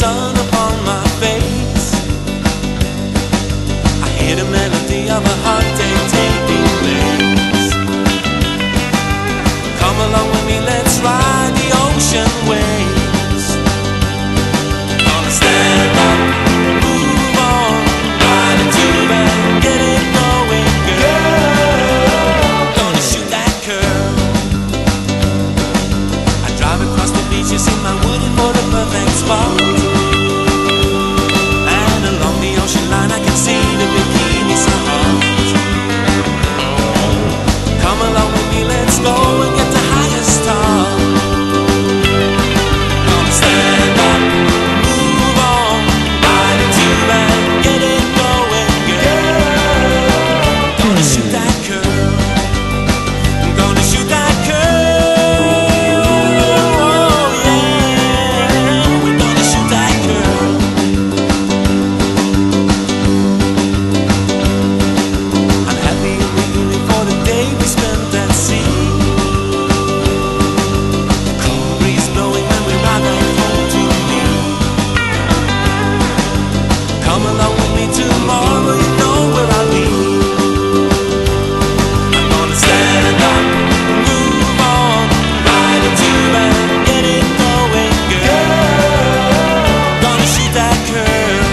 sun upon my face. I hear the melody of a hot day taking place. Come along with me, let's ride the ocean waves. Gonna stand up, move on, ride into bed, get it going, girl. Gonna shoot that curl. I drive across the beaches in my woody for the perfect spot. And along the ocean line I can see the bikinis are hot. Come along with me, let's go and get the highest top. Gonna stand up, move on, ride into bed, get it going, girl. Gonna shoot that curl. I'm gonna shoot that curl. Oh yeah, we're gonna shoot that curl. I'm happy and we're for the day we spent at sea. Cool breeze blowing when we ride back home to me. Come along with me tomorrow, you know where I'll be. I'm gonna stand up, move on, ride into bed, get it going, girl. Gonna shoot that curl.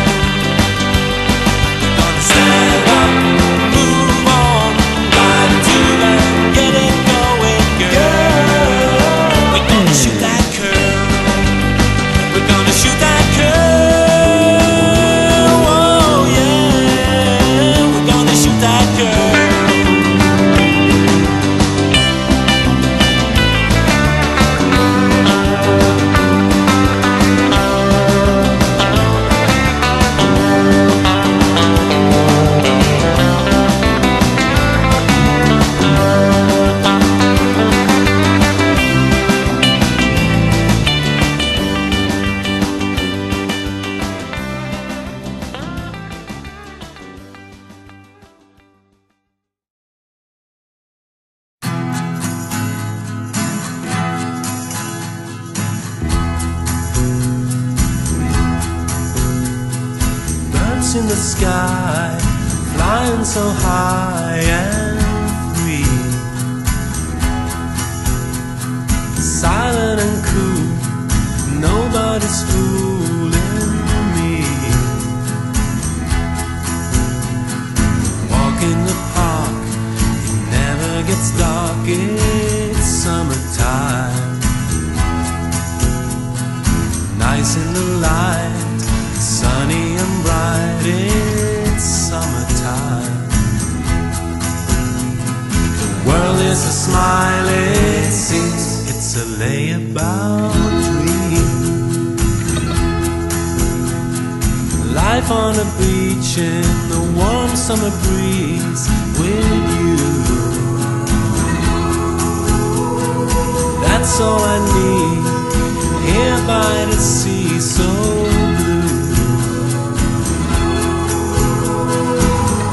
Gonna stand up, move on, ride into bed, get it going, girl. We're gonna shoot that curl. We're gonna shoot that curl. Oh yeah, we're gonna shoot that curl. Birds in the sky, flying so high and free. Silent and cool, nobody's fooling me. Walk in the park, it never gets dark, it's summertime. Nice in the light, sunny and bright, it's summertime. The world is a smile, it seems, it's a layabout dream. Life on a beach in the warm summer breeze with you. That's all I need, here by the sea so blue.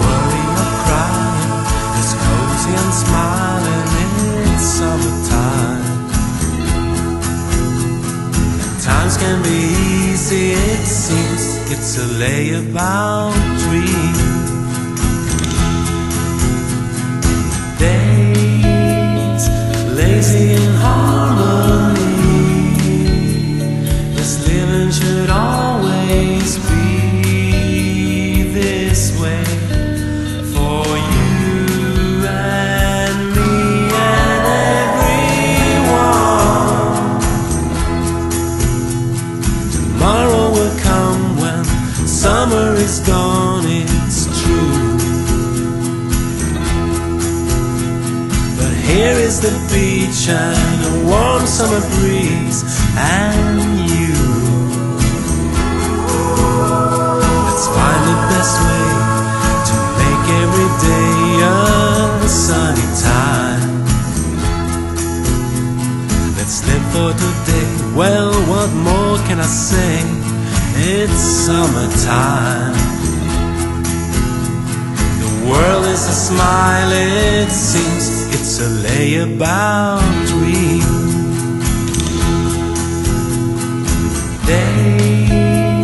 Worry or cry, it's cozy and smiling, it's summertime. Times can be easy, it seems, it's a layabout dream. Days lazy in harmony, this living should always be this way. For you and me and everyone. Tomorrow will come when summer is gone, it's true. But here is the beach and a warm summer breeze and you. Let's find the best way to make every day a sunny time. Let's live for today, well, what more can I say? It's summertime. The world is a smile, it seems, it's a layabout dream. Day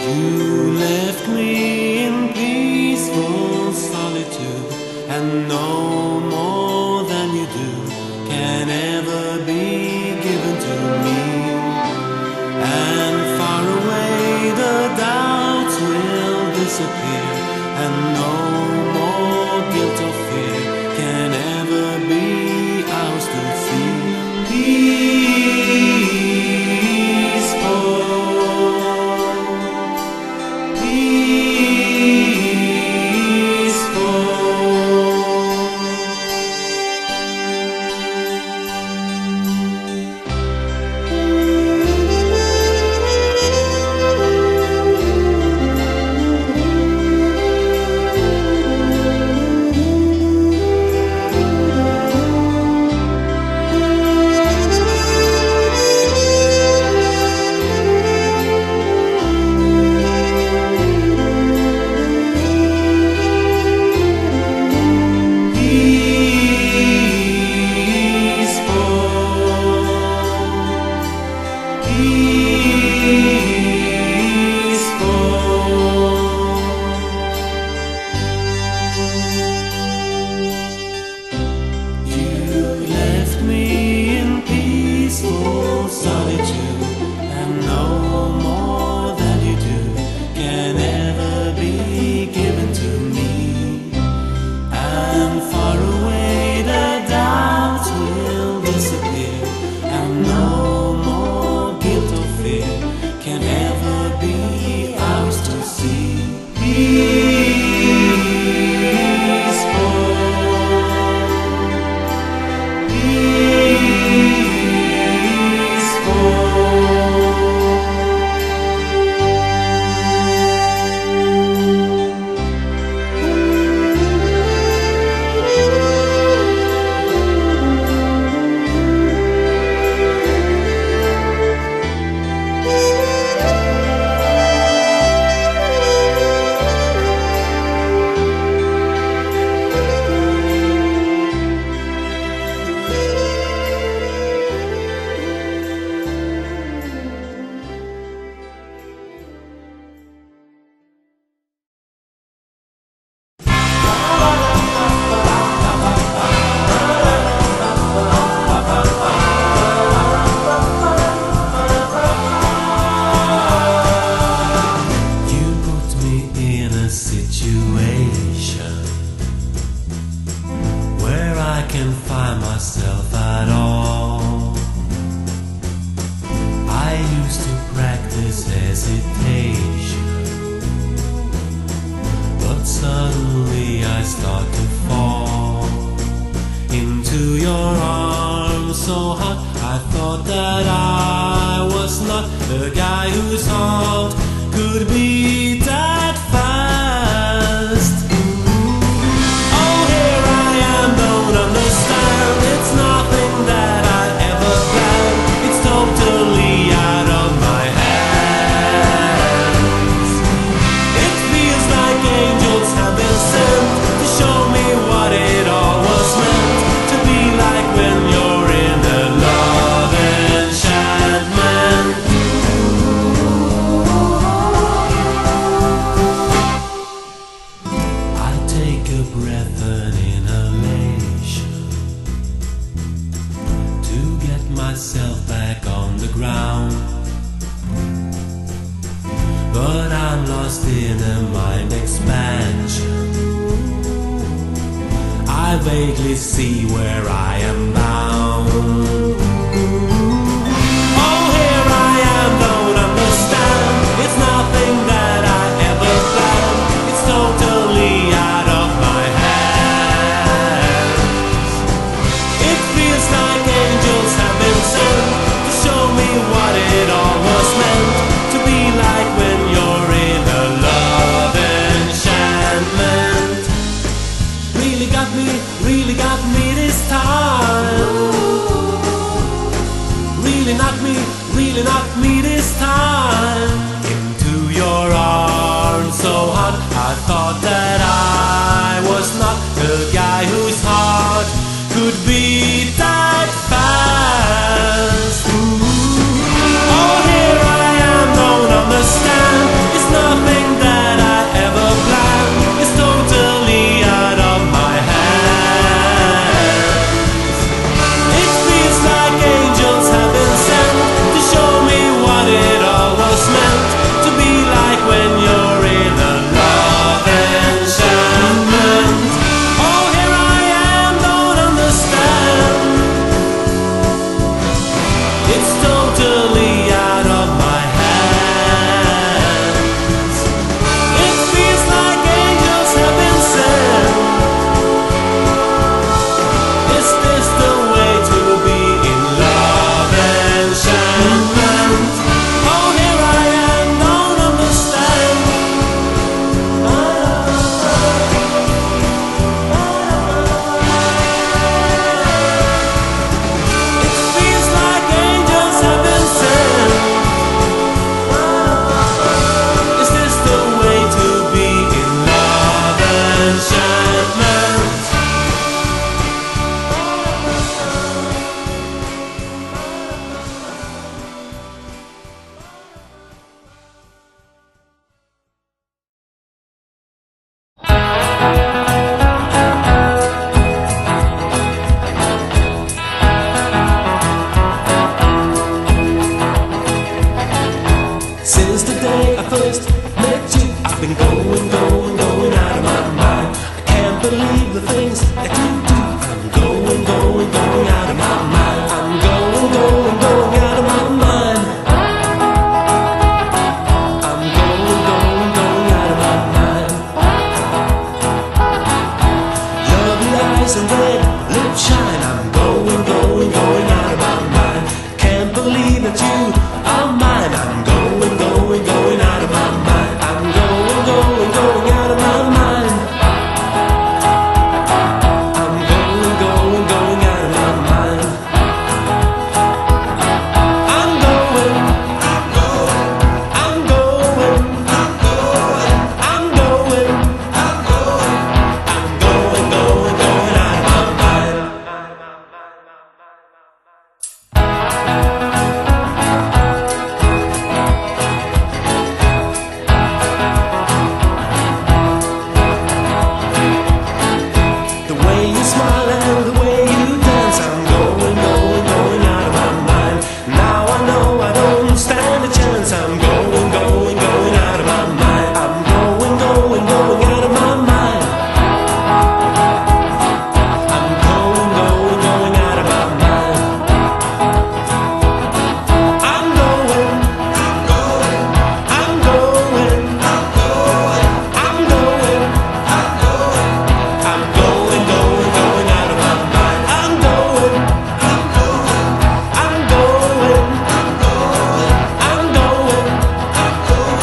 You left me in peaceful solitude, and no more than you do can ever be given to me. And far away the doubts will disappear, and no more guilt or fear can ever be ours to see. Really got me this time. day I first met you. I've been going, going, going out of my mind. I can't believe the things that you do. I'm going, going, going out of my mind. I'm going, going, going out of my mind. I'm going, going, going out of my mind. Lovely eyes and red lips shine. I'm going, going, going out of my mind. Can't believe that you are mine. I'm going, going, going out of my mind. I'm going, going, going out of my mind. I'm going, going, going out of my mind. I'm going, I'm going, I'm going, I'm going, I'm going, I'm going, I'm going, going, going out of my mind. The way you smile and the way you dance, I'm going, going, going out of my mind. Now I know I don't stand a chance. I'm going, going, going out of my mind. I'm going, going, going out of my mind. I'm going, going, going out of my mind. I'm going, I'm going, I'm going, I'm going, I'm going, I'm going. I'm going, going, going out of my mind. I'm going, I'm going, I'm going, I'm going, I'm going, I'm going,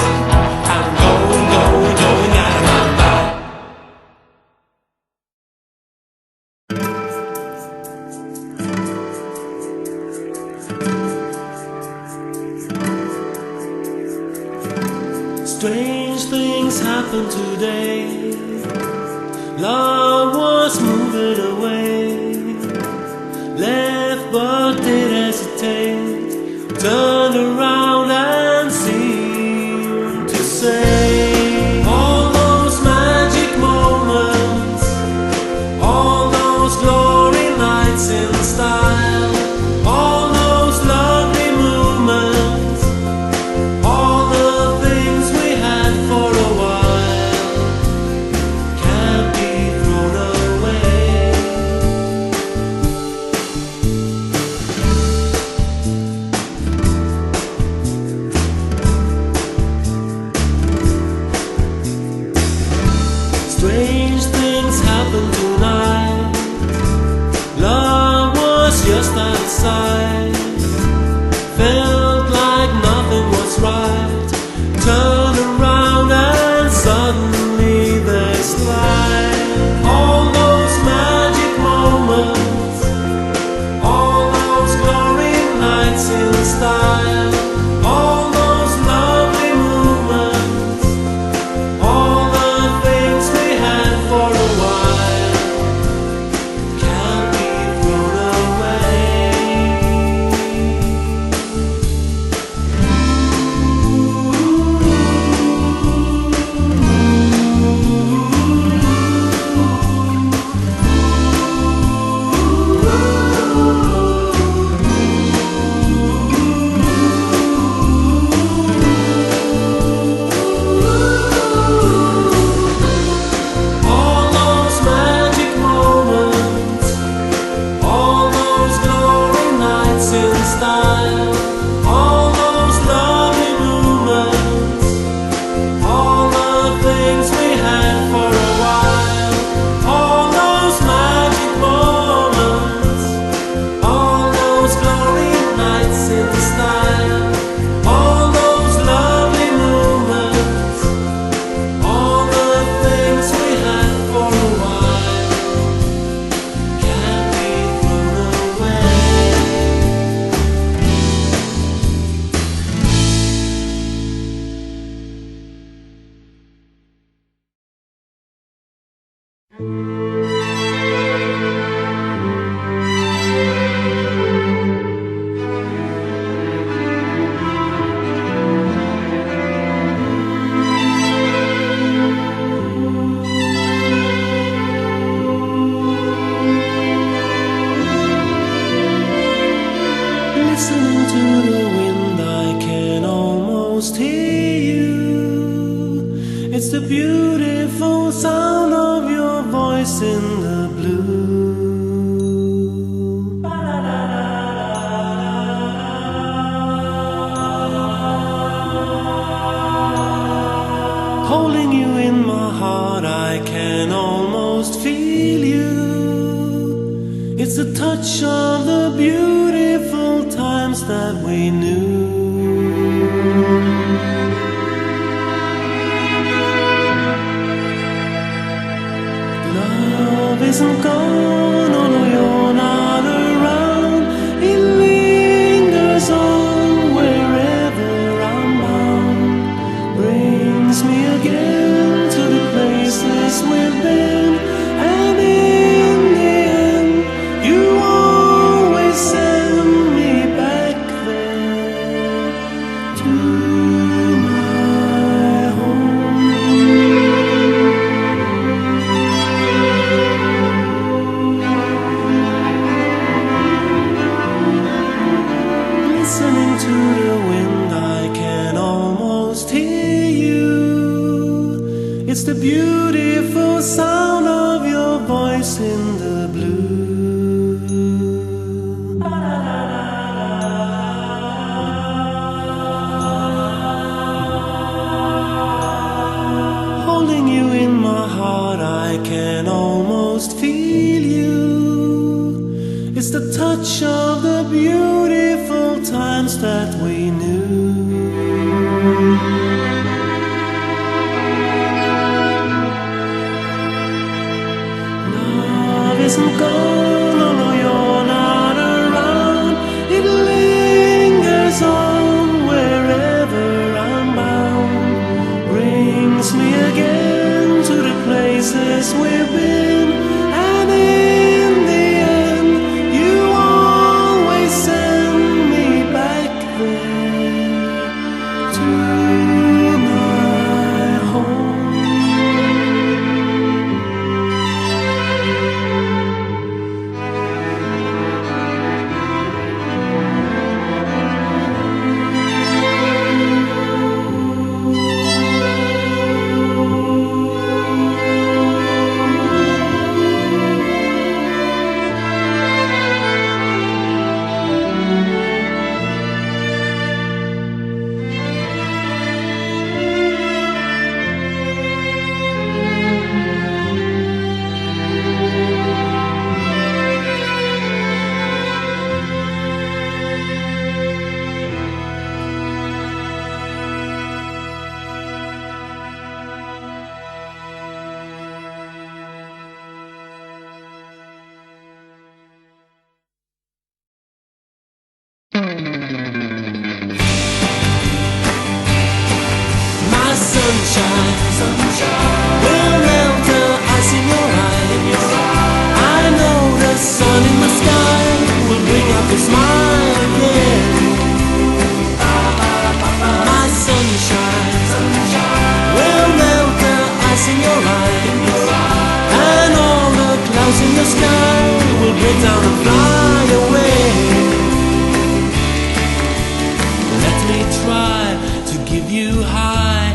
I'm going, going, going out of my mind. Strange things happen today. Love was moving away, left but did hesitate, turned around and seemed to say, all those magic moments, all those glory nights in style, all those lovely moments, all the things we had for a while can't be thrown away. Strange things happen tonight. Love was just out of sight. Felt like nothing was right. Turn around and suddenly they slide. All those magic moments, all those glory nights in style, all those lovely moments, all the things we had for a while can't be thrown away. It's the beautiful sound of your voice in the blue. Holding you in my heart, I can almost feel you. It's the touch of the beautiful times that we knew. Love isn't gone, although you're not around. It lingers on wherever I'm bound. Brings me again to the places we've been. And in the end, you always send me back there to my home. Listening to the wind, I can almost hear you. It's the beautiful sound of your voice in the blue. Holding you in my heart, I can almost feel you. It's the touch of the beautiful times that we knew. Love isn't gone, although you're not around. It lingers on wherever I'm bound. Brings me again to the places we've been. And in the end, you always send me back there to my home. My sunshine, will melt the ice in your eyes. I know the sun in the sky will bring out your smile again. My sunshine, will melt the ice in your eyes. And all the clouds in the sky will break down and fly away. Let me try to give you high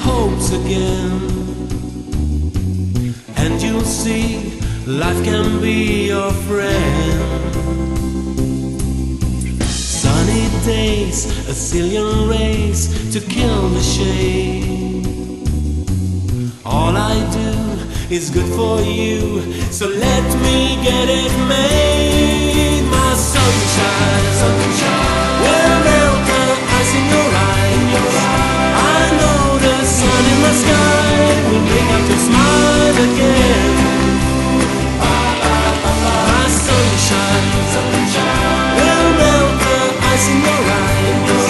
hopes again, and you'll see life can be your friend. Sunny days, a zillion rays to kill the shade. All I do is good for you, so let me get it made. My sunshine, will melt the ice in your eyes. I know the sun in the sky will bring out your smile again. My sunshine, will melt the ice in your eyes.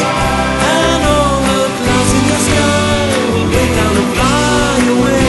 And all the clouds in the sky will break down and fly away.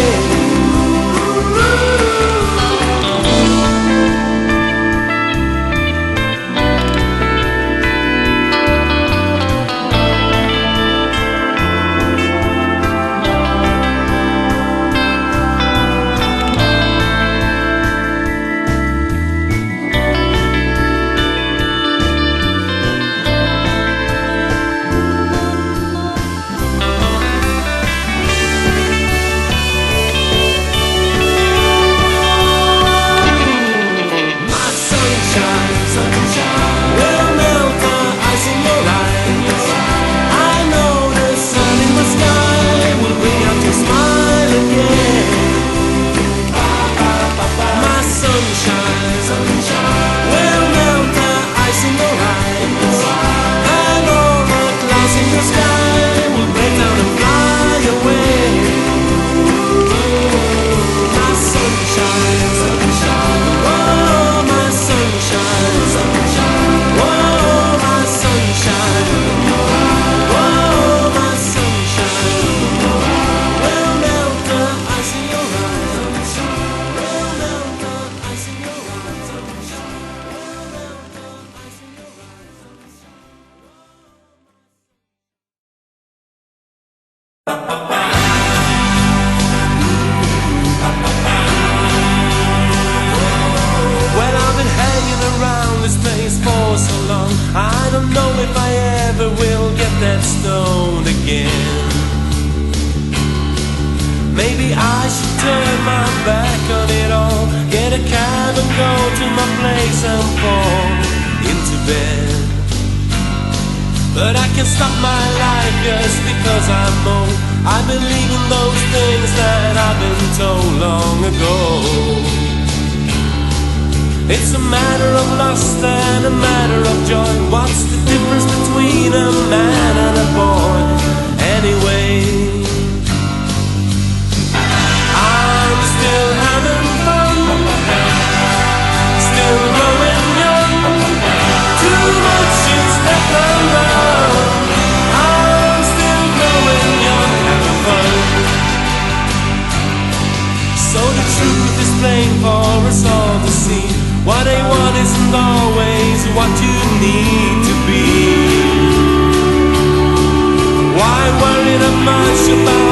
I don't know if I ever will get that stoned again. Maybe I should turn my back on it all, get a cab and go to my place and fall into bed. But I can't stop my life just because I'm old. I believe in those things that I've been told long ago. It's a matter of lust and a matter of joy. What's the difference between a man and a boy? Anyway, I'm still having fun, still growing young. Too much is left undone. I'm still growing young, having fun. So the truth is plain for us all to see. What they want isn't always what you need to be. Why worry that much about